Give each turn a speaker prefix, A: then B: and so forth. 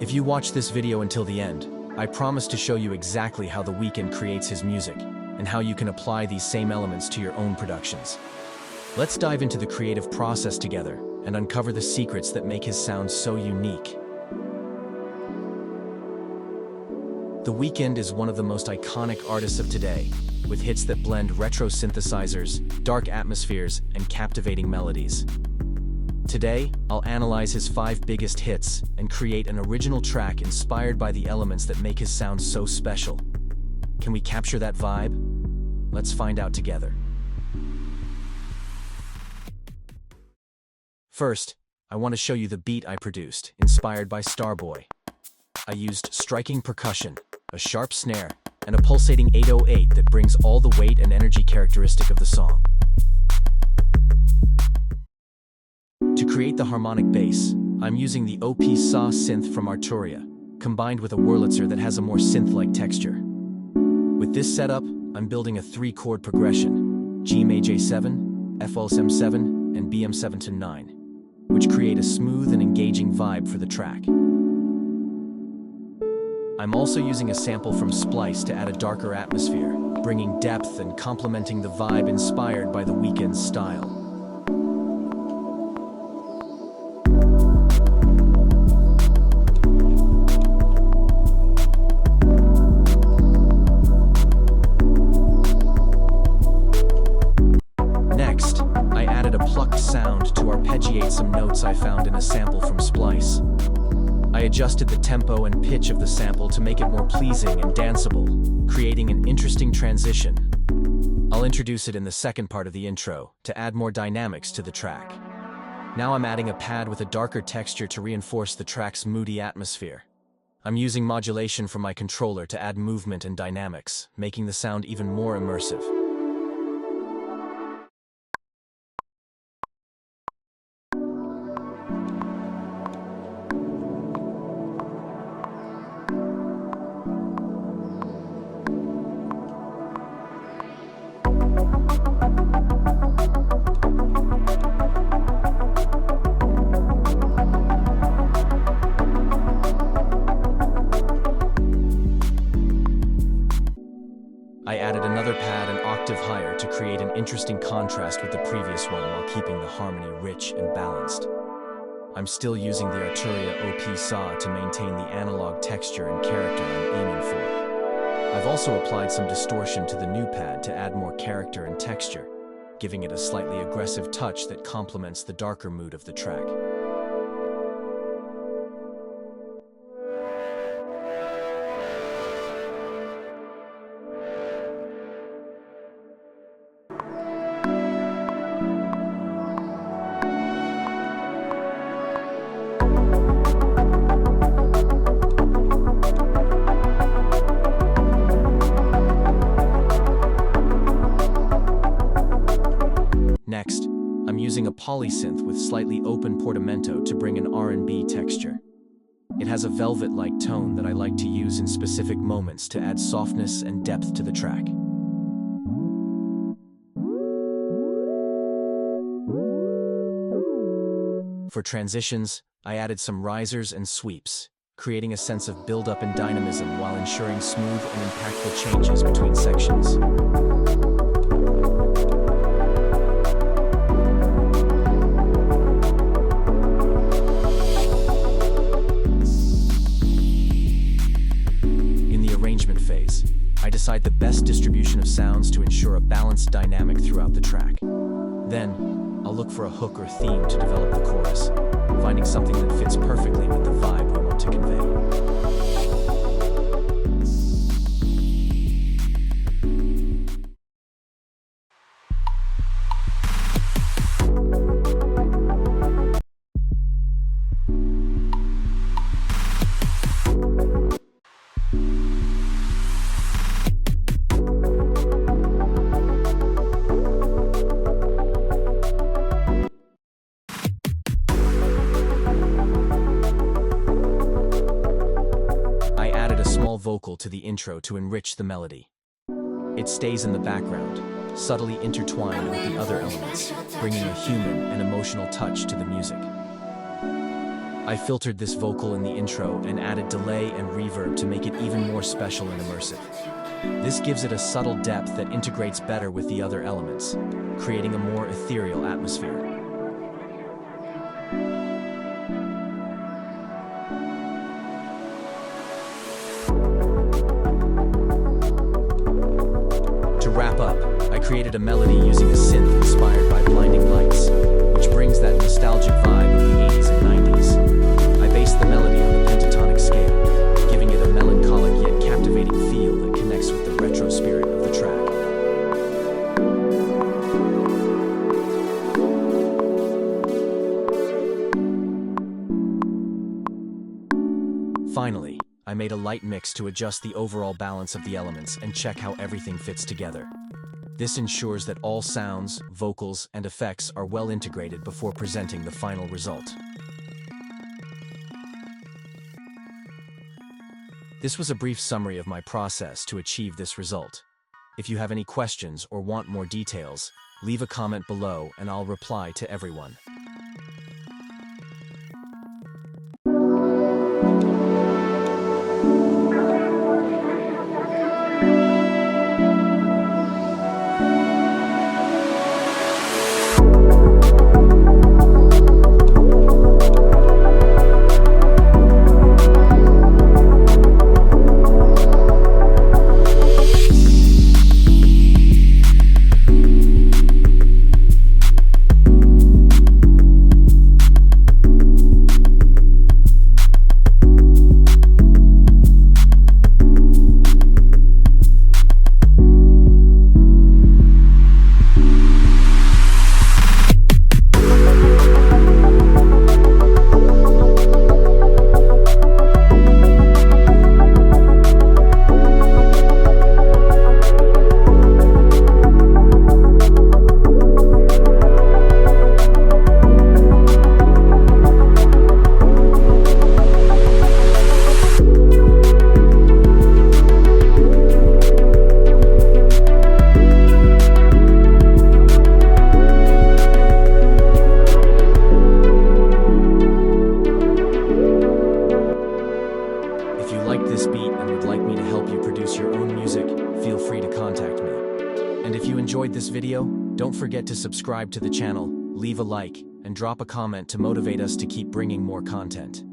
A: If you watch this video until the end, I promise to show you exactly how The Weeknd creates his music and how you can apply these same elements to your own productions. Let's dive into the creative process together and uncover the secrets that make his sound so unique. The Weeknd is one of the most iconic artists of today, with hits that blend retro synthesizers, dark atmospheres, and captivating melodies. Today, I'll analyze his 5 biggest hits and create an original track inspired by the elements that make his sound so special. Can we capture that vibe? Let's find out together. First, I want to show you the beat I produced, inspired by Starboy. I used striking percussion, a sharp snare, and a pulsating 808 that brings all the weight and energy characteristic of the song. To create the harmonic bass, I'm using the OP Saw synth from Arturia, combined with a Wurlitzer that has a more synth-like texture. With this setup, I'm building a 3-chord progression, G Maj 7, FL 7, and BM 7 to 9, which create a smooth and engaging vibe for the track. I'm also using a sample from Splice to add a darker atmosphere, bringing depth and complementing the vibe inspired by The Weeknd's style. Next, I added a plucked sound to arpeggiate some notes I found in a sample from Splice. I adjusted the tempo and pitch of the sample to make it more pleasing and danceable, creating an interesting transition. I'll introduce it in the second part of the intro to add more dynamics to the track. Now I'm adding a pad with a darker texture to reinforce the track's moody atmosphere. I'm using modulation from my controller to add movement and dynamics, making the sound even more immersive. I added another pad an octave higher to create an interesting contrast with the previous one while keeping the harmony rich and balanced. I'm still using the Arturia OP Saw to maintain the analog texture and character I'm aiming for. I've also applied some distortion to the new pad to add more character and texture, giving it a slightly aggressive touch that complements the darker mood of the track. Next, I'm using a polysynth with slightly open portamento to bring an R&B texture. It has a velvet-like tone that I like to use in specific moments to add softness and depth to the track. For transitions, I added some risers and sweeps, creating a sense of build-up and dynamism while ensuring smooth and impactful changes between sections. Phase, I decide the best distribution of sounds to ensure a balanced dynamic throughout the track. Then, I'll look for a hook or theme to develop the chorus, finding something that fits perfectly with the vibe we want to convey. Vocal to the intro to enrich the melody. It stays in the background, subtly intertwined with the other elements, bringing a human and emotional touch to the music. I filtered this vocal in the intro and added delay and reverb to make it even more special and immersive. This gives it a subtle depth that integrates better with the other elements, creating a more ethereal atmosphere. To wrap up, I created a melody using a synth inspired by blinding lights, which brings that nostalgic vibe of the 80s and 90s. I based the melody on the pentatonic scale, giving it a melancholic yet captivating feel that connects with the retro spirit of the track. Finally, I made a light mix to adjust the overall balance of the elements and check how everything fits together. This ensures that all sounds, vocals, and effects are well integrated before presenting the final result. This was a brief summary of my process to achieve this result. If you have any questions or want more details, leave a comment below and I'll reply to everyone. If you liked this beat and would like me to help you produce your own music, feel free to contact me. And if you enjoyed this video, don't forget to subscribe to the channel, leave a like, and drop a comment to motivate us to keep bringing more content.